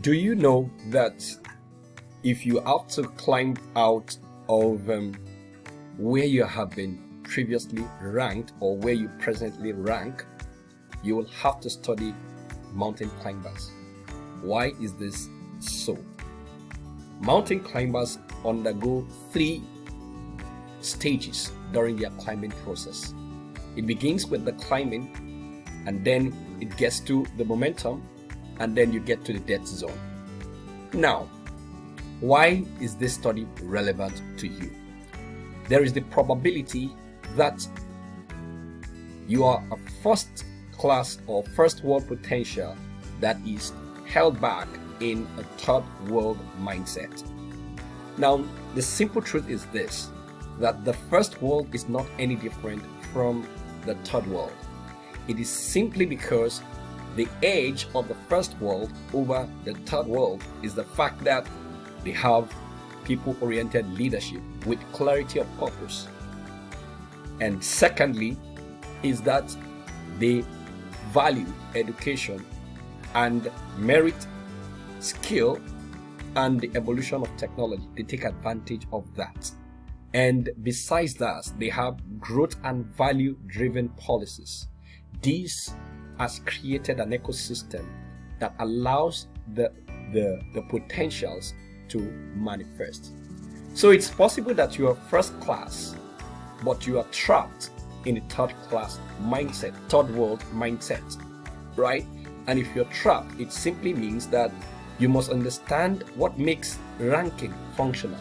Do you know that if you have to climb out of where you have been previously ranked or where you presently rank, you will have to study mountain climbers? Why is this so? Mountain climbers undergo 3 stages during their climbing process. It begins with the climbing, and then it gets to the momentum, and then you get to the death zone. Now, why is this study relevant to you? There is the probability that you are a first class or first world potential that is held back in a third world mindset. Now, the simple truth is this, that the first world is not any different from the third world. It is simply because the edge of the first world over the third world is the fact that they have people-oriented leadership with clarity of purpose. And secondly, is that they value education and merit, skill, and the evolution of technology. They take advantage of that. And besides that, they have growth and value-driven policies. This has created an ecosystem that allows the potentials to manifest. So it's possible that you are first class, but you are trapped in a third class mindset, third world mindset, right? And if you're trapped, it simply means that you must understand what makes ranking functional,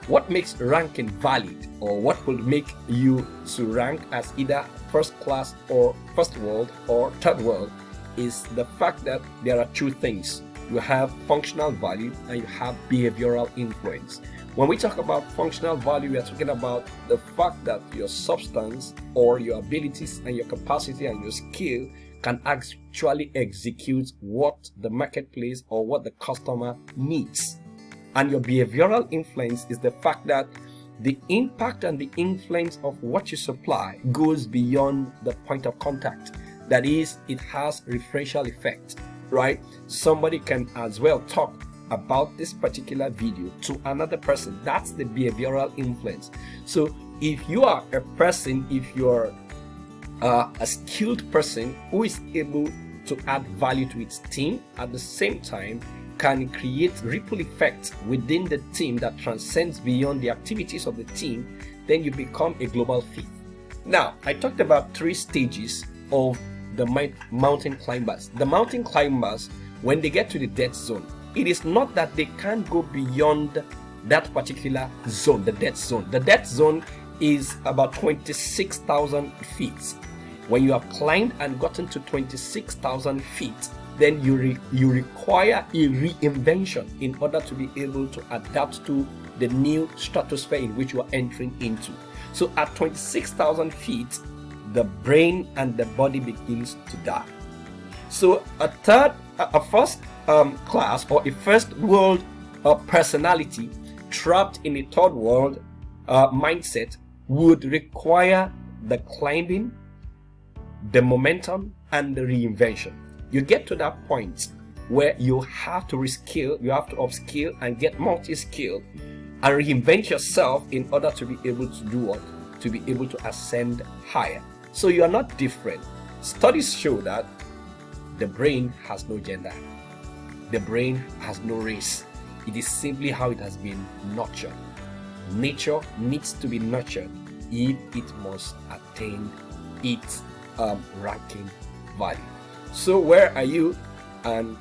what makes ranking valid, or what will make you to rank as either first class or first world or third world is the fact that there are 2 things. You have functional value and you have behavioral influence. When we talk about functional value, we are talking about the fact that your substance or your abilities and your capacity and your skill can actually execute what the marketplace or what the customer needs. And your behavioral influence is the fact that the impact and the influence of what you supply goes beyond the point of contact. That is, it has referential effect, right? Somebody can as well talk about this particular video to another person. That's the behavioral influence. So if you are a person, if you're a skilled person who is able to add value to its team, at the same time can create ripple effects within the team that transcends beyond the activities of the team, then you become a global fit. Now, I talked about 3 stages of the mountain climbers. The mountain climbers, when they get to the death zone, it is not that they can't go beyond that particular zone, the death zone. The death zone is about 26,000 feet. When you have climbed and gotten to 26,000 feet, then you require a reinvention in order to be able to adapt to the new stratosphere in which you are entering into. So at 26,000 feet, the brain and the body begins to die. So a first class or a first world personality trapped in a third world mindset would require the climbing, the momentum, and the reinvention. You get to that point where you have to reskill, you have to upskill and get multi-skill and reinvent yourself in order to be able to do what? To be able to ascend higher. So you are not different. Studies show that the brain has no gender. The brain has no race. It is simply how it has been nurtured. Nature needs to be nurtured if it must attain its ranking value. So where are you and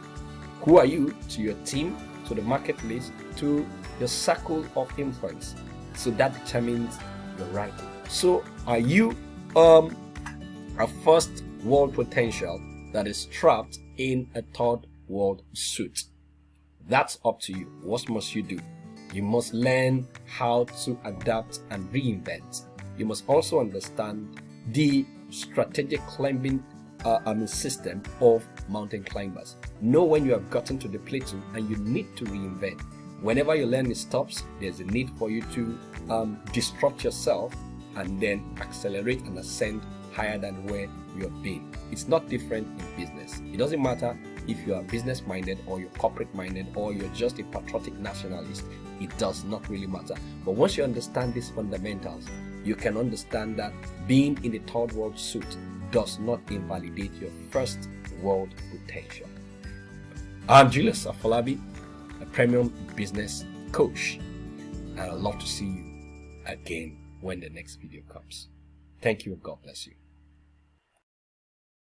who are you to your team, to the marketplace, to your circle of influence? So that determines your ranking. So are you a first world potential that is trapped in a third world suit? That's up to you. What must you do? You must learn how to adapt and reinvent. You must also understand the strategic climbing system of mountain climbers. Know when you have gotten to the plateau and you need to reinvent. Whenever your learning stops, there's a need for you to disrupt yourself and then accelerate and ascend higher than where you have been. It's not different in business. It doesn't matter if you are business minded or you're corporate minded or you're just a patriotic nationalist, it does not really matter. But once you understand these fundamentals, you can understand that being in the third world suit does not invalidate your first world potential. I'm Julius Afolabi, a premium business coach, and I'd love to see you again when the next video comes. Thank you and God bless you.